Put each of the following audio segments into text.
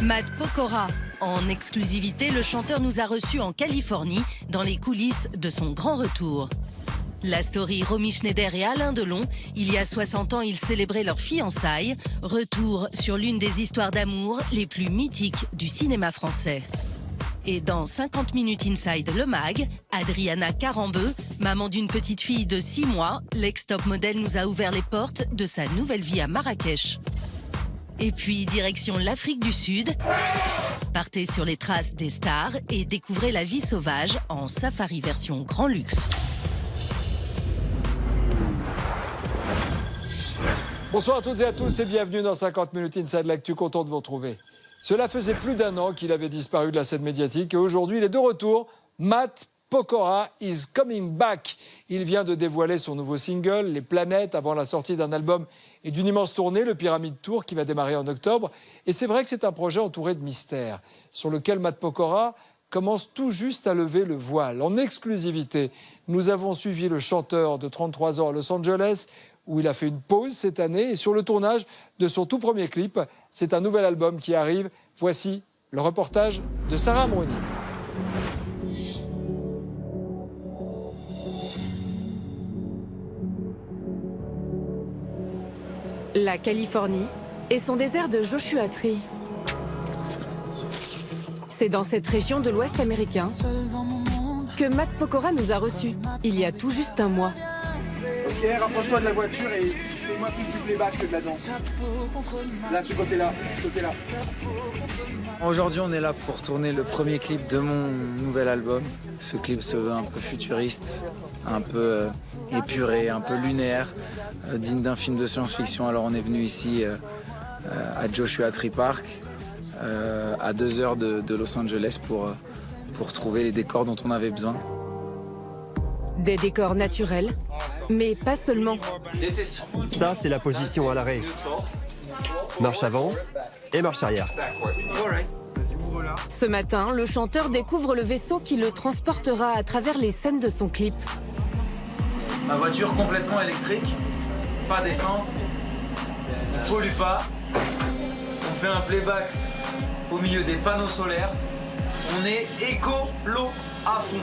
Matt Pokora. En exclusivité, le chanteur nous a reçus en Californie, dans les coulisses de son grand retour. La story Romy Schneider et Alain Delon, il y a 60 ans, ils célébraient leur fiançailles. Retour sur l'une des histoires d'amour les plus mythiques du cinéma français. Et dans 50 minutes Inside le Mag, Adriana Carambeu, maman d'une petite fille de 6 mois, l'ex-top modèle nous a ouvert les portes de sa nouvelle vie à Marrakech. Et puis, direction l'Afrique du Sud. Partez sur les traces des stars et découvrez la vie sauvage en safari version grand luxe. Bonsoir à toutes et à tous et bienvenue dans 50 minutes Inside l'actu, content de vous retrouver. Cela faisait plus d'un an qu'il avait disparu de la scène médiatique et aujourd'hui il est de retour. Matt Pokora is coming back. Il vient de dévoiler son nouveau single, Les Planètes, avant la sortie d'un album et d'une immense tournée, le Pyramid Tour, qui va démarrer en octobre. Et c'est vrai que c'est un projet entouré de mystères, sur lequel Matt Pokora commence tout juste à lever le voile. En exclusivité, nous avons suivi le chanteur de 33 ans à Los Angeles, où il a fait une pause cette année, et sur le tournage de son tout premier clip. C'est un nouvel album qui arrive. Voici le reportage de Sarah Amroni. La Californie et son désert de Joshua Tree. C'est dans cette région de l'Ouest américain que Matt Pokora nous a reçus, il y a tout juste un mois. Ok, rapproche-toi de la voiture et fais-moi plus du playback que de la danse. Là, ce côté-là, ce côté-là. Aujourd'hui, on est là pour tourner le premier clip de mon nouvel album. Ce clip se veut un peu futuriste, un peu épuré, un peu lunaire, digne d'un film de science-fiction. Alors on est venu ici à Joshua Tree Park, à 2 heures de Los Angeles pour trouver les décors dont on avait besoin. Des décors naturels, mais pas seulement. Ça, c'est la position à l'arrêt. Marche avant et marche arrière. Ce matin, le chanteur découvre le vaisseau qui le transportera à travers les scènes de son clip. Ma voiture complètement électrique, pas d'essence, on pollue pas, on fait un playback au milieu des panneaux solaires, on est écolo à fond.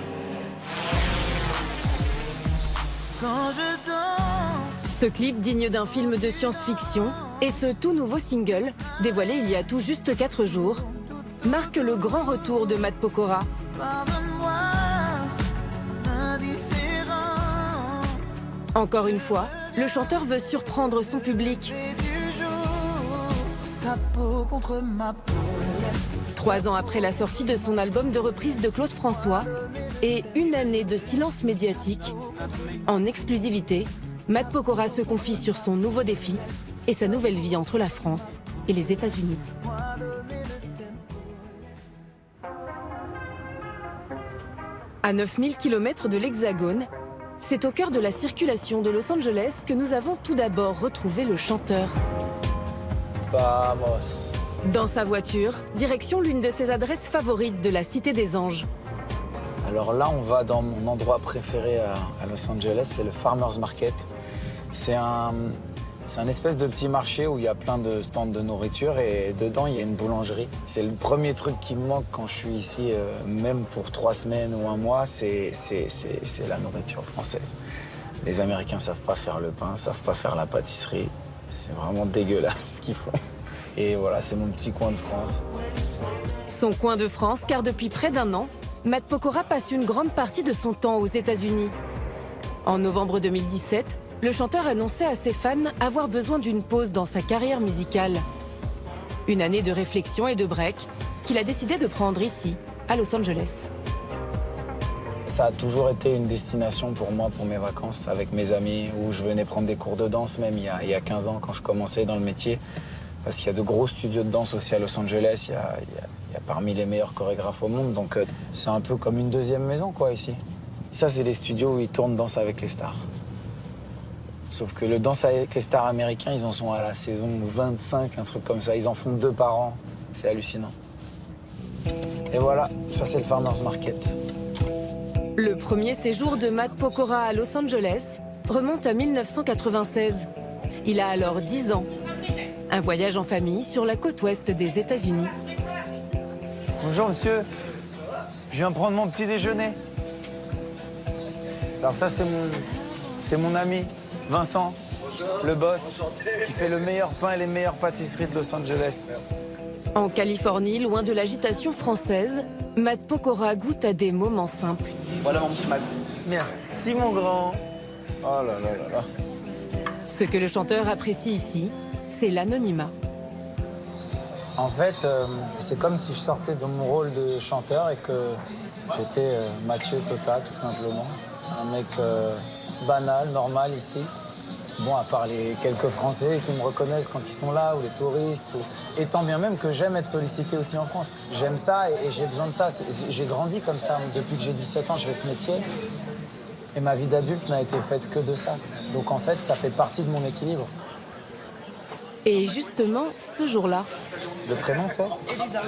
Ce clip digne d'un film de science-fiction et ce tout nouveau single, dévoilé il y a tout juste 4 jours, marque le grand retour de Matt Pokora. Encore une fois, le chanteur veut surprendre son public. 3 ans après la sortie de son album de reprise de Claude François et une année de silence médiatique, en exclusivité, Matt Pokora se confie sur son nouveau défi et sa nouvelle vie entre la France et les États-Unis. À 9000 km de l'Hexagone, c'est au cœur de la circulation de Los Angeles que nous avons tout d'abord retrouvé le chanteur. Vamos. Dans sa voiture, direction l'une de ses adresses favorites de la Cité des Anges. Alors là, on va dans mon endroit préféré à Los Angeles, c'est le Farmers Market. C'est un espèce de petit marché où il y a plein de stands de nourriture et dedans, il y a une boulangerie. C'est le premier truc qui me manque quand je suis ici, même pour 3 semaines ou un mois, c'est la nourriture française. Les Américains savent pas faire le pain, savent pas faire la pâtisserie. C'est vraiment dégueulasse ce qu'ils font. Et voilà, c'est mon petit coin de France. Son coin de France, car depuis près d'1 an, Matt Pokora passe une grande partie de son temps aux États-Unis. En novembre 2017, le chanteur annonçait à ses fans avoir besoin d'une pause dans sa carrière musicale. Une année de réflexion et de break qu'il a décidé de prendre ici, à Los Angeles. Ça a toujours été une destination pour moi, pour mes vacances, avec mes amis, où je venais prendre des cours de danse, même il y a 15 ans, quand je commençais dans le métier. Parce qu'il y a de gros studios de danse aussi à Los Angeles, il y a parmi les meilleurs chorégraphes au monde, donc c'est un peu comme une deuxième maison, quoi, ici. Ça, c'est les studios où ils tournent Danse avec les stars. Sauf que le Danse avec les stars américains, ils en sont à la saison 25, un truc comme ça. Ils en font 2 par an. C'est hallucinant. Et voilà, ça c'est le Farmers Market. Le premier séjour de Matt Pokora à Los Angeles remonte à 1996. Il a alors 10 ans. Un voyage en famille sur la côte ouest des États-Unis. Bonjour monsieur, je viens prendre mon petit déjeuner. Alors ça c'est mon ami Vincent, le boss, qui fait le meilleur pain et les meilleures pâtisseries de Los Angeles. En Californie, loin de l'agitation française, Matt Pokora goûte à des moments simples. Voilà mon petit Matt. Merci mon grand. Oh là là là là. Ce que le chanteur apprécie ici, c'est l'anonymat. En fait, c'est comme si je sortais de mon rôle de chanteur et que j'étais Mathieu Tota, tout simplement. Un mec banal, normal ici. Bon, à part les quelques Français qui me reconnaissent quand ils sont là, ou les touristes. Et tant bien même que j'aime être sollicité aussi en France. J'aime ça et j'ai besoin de ça. J'ai grandi comme ça. Depuis que j'ai 17 ans, je fais ce métier. Et ma vie d'adulte n'a été faite que de ça. Donc en fait, ça fait partie de mon équilibre. Et justement, ce jour-là, Le prénom, c'est Elisa.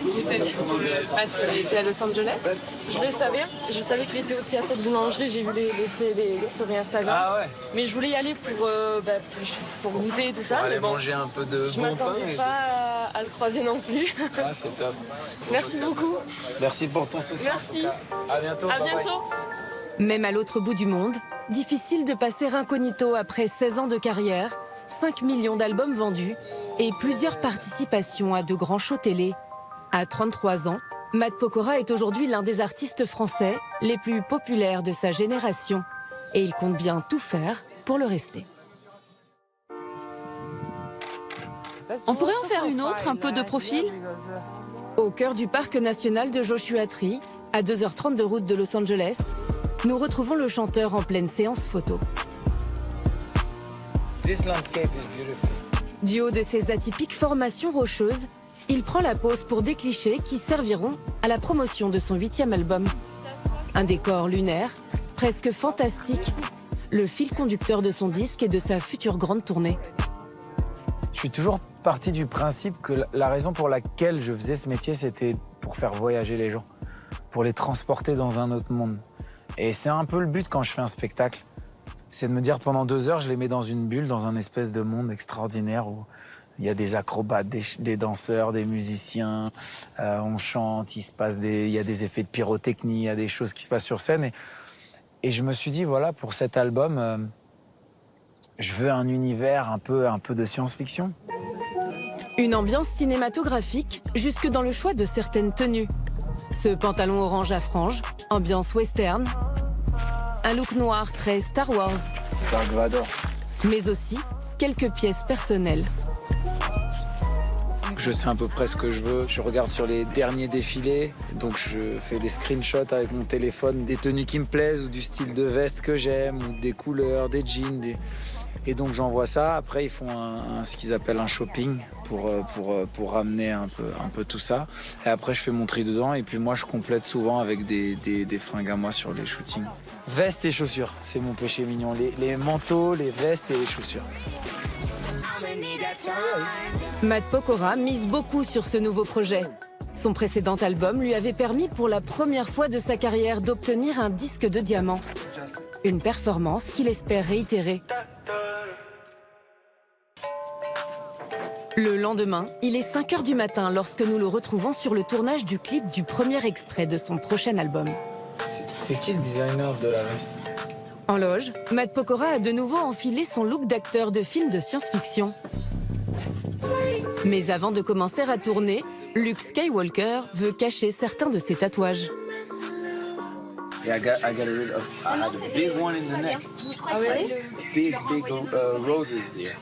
Vous saviez que Matt était à Los Angeles? Je le savais. Je savais qu'il était aussi à cette boulangerie. J'ai vu les stories Instagram. Ah ouais. Mais je voulais y aller pour goûter et tout ça. Aller mais bon, manger un peu de je bon pain. m'attendais pas à le croiser non plus. Ah, c'est top. Merci beaucoup. Merci pour ton soutien. Merci. En tout cas. À bientôt. À bye bye. bientôt. même à l'autre bout du monde, difficile de passer incognito après 16 ans de carrière, 5 millions d'albums vendus et plusieurs participations à de grands shows télé. À 33 ans, Matt Pokora est aujourd'hui l'un des artistes français les plus populaires de sa génération. Et il compte bien tout faire pour le rester. On pourrait en faire une autre, un peu de profil? Au cœur du parc national de Joshua Tree, à 2h30 de route de Los Angeles, nous retrouvons le chanteur en pleine séance photo. This landscape is beautiful. Du haut de ses atypiques formations rocheuses, il prend la pose pour des clichés qui serviront à la promotion de son 8e album. Un décor lunaire, presque fantastique, le fil conducteur de son disque et de sa future grande tournée. Je suis toujours parti du principe que la raison pour laquelle je faisais ce métier, c'était pour faire voyager les gens, pour les transporter dans un autre monde. Et c'est un peu le but quand je fais un spectacle. C'est de me dire pendant 2 heures, je les mets dans une bulle, dans un espèce de monde extraordinaire où il y a des acrobates, des danseurs, des musiciens, on chante, il y a des effets de pyrotechnie, il y a des choses qui se passent sur scène. Et je me suis dit, voilà, pour cet album, je veux un univers un peu de science-fiction. Une ambiance cinématographique jusque dans le choix de certaines tenues. Ce pantalon orange à franges, ambiance western. Un look noir très Star Wars. Dark Vador. Mais aussi quelques pièces personnelles. Je sais à peu près ce que je veux. Je regarde sur les derniers défilés, donc je fais des screenshots avec mon téléphone, des tenues qui me plaisent ou du style de veste que j'aime ou des couleurs, des jeans. Et donc j'envoie ça. Après ils font ce qu'ils appellent un shopping pour ramener un peu tout ça. Et après je fais mon tri dedans et puis moi je complète souvent avec des fringues à moi sur les shootings. Vestes et chaussures, c'est mon péché mignon. Les manteaux, les vestes et les chaussures. Matt Pokora mise beaucoup sur ce nouveau projet. Son précédent album lui avait permis pour la première fois de sa carrière d'obtenir un disque de diamant. Une performance qu'il espère réitérer. Le lendemain, il est 5h du matin lorsque nous le retrouvons sur le tournage du clip du premier extrait de son prochain album. C'est qui le designer de la veste? En loge, Matt Pokora a de nouveau enfilé son look d'acteur de film de science-fiction. Mais avant de commencer à tourner, Luke Skywalker veut cacher certains de ses tatouages. Yeah, I had a big one in the neck. Ah oui? Big roses here.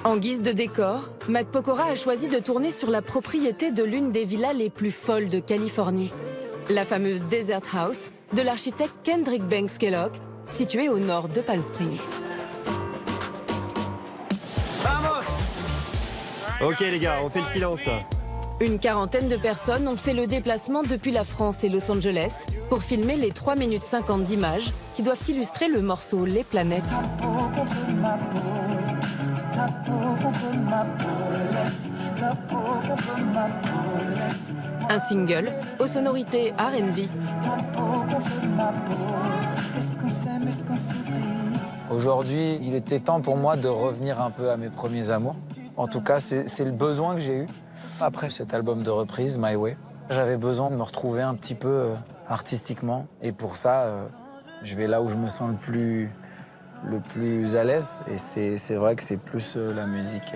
En guise de décor, Matt Pokora a choisi de tourner sur la propriété de l'une des villas les plus folles de Californie. La fameuse Desert House de l'architecte Kendrick Banks Kellogg, située au nord de Palm Springs. Ok les gars, on fait le silence. Une quarantaine de personnes ont fait le déplacement depuis la France et Los Angeles pour filmer les 3 minutes 50 d'images qui doivent illustrer le morceau Les Planètes. Un single aux sonorités R&B. Aujourd'hui, il était temps pour moi de revenir un peu à mes premiers amours. En tout cas, c'est le besoin que j'ai eu. Après cet album de reprise, My Way, j'avais besoin de me retrouver un petit peu artistiquement. Et pour ça, je vais là où je me sens le plus à l'aise. Et c'est vrai que c'est plus la musique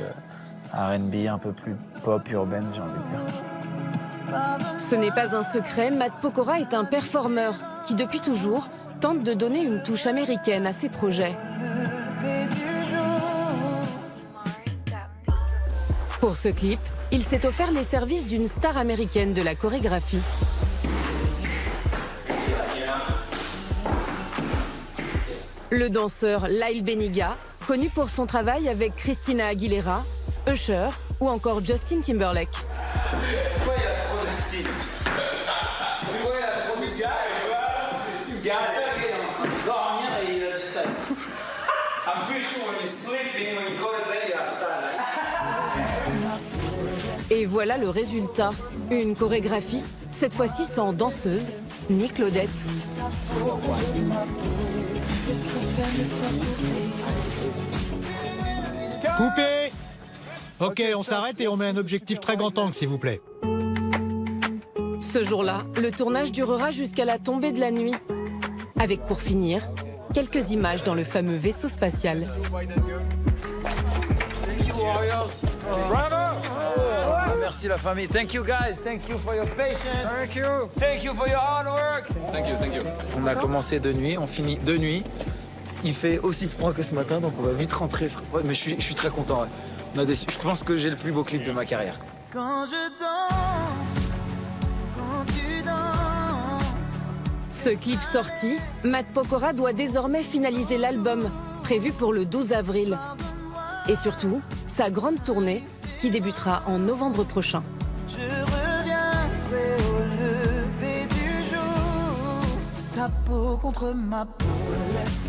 R&B, un peu plus pop, urbaine, j'ai envie de dire. Ce n'est pas un secret, Matt Pokora est un performeur qui, depuis toujours, tente de donner une touche américaine à ses projets. Pour ce clip, il s'est offert les services d'une star américaine de la chorégraphie. Le danseur Lyle Beniga, connu pour son travail avec Christina Aguilera, Usher ou encore Justin Timberlake. Pourquoi il a trop de style? Pourquoi il a trop de style? Il est en train de dormir et il a du style. I'm pretty sure when you're sleeping, when you go to bed, you have style. Et voilà le résultat. Une chorégraphie, cette fois-ci sans danseuse ni Claudette. Coupé! Ok, on s'arrête et on met un objectif très grand angle, s'il vous plaît. Ce jour-là, le tournage durera jusqu'à la tombée de la nuit. Avec pour finir, quelques images dans le fameux vaisseau spatial. Merci la famille. Thank you guys. Thank you for your patience. Thank you. Thank you for your hard work. Thank you, thank you. On a commencé de nuit, on finit de nuit. Il fait aussi froid que ce matin, donc on va vite rentrer. Mais je suis très content. Ouais. Je pense que j'ai le plus beau clip de ma carrière. Quand je danse, quand tu danses. Ce clip sorti, Matt Pokora doit désormais finaliser l'album, prévu pour le 12 avril. Et surtout, sa grande tournée, qui débutera en novembre prochain. Je reviendrai au lever du jour. Ta peau contre ma peau.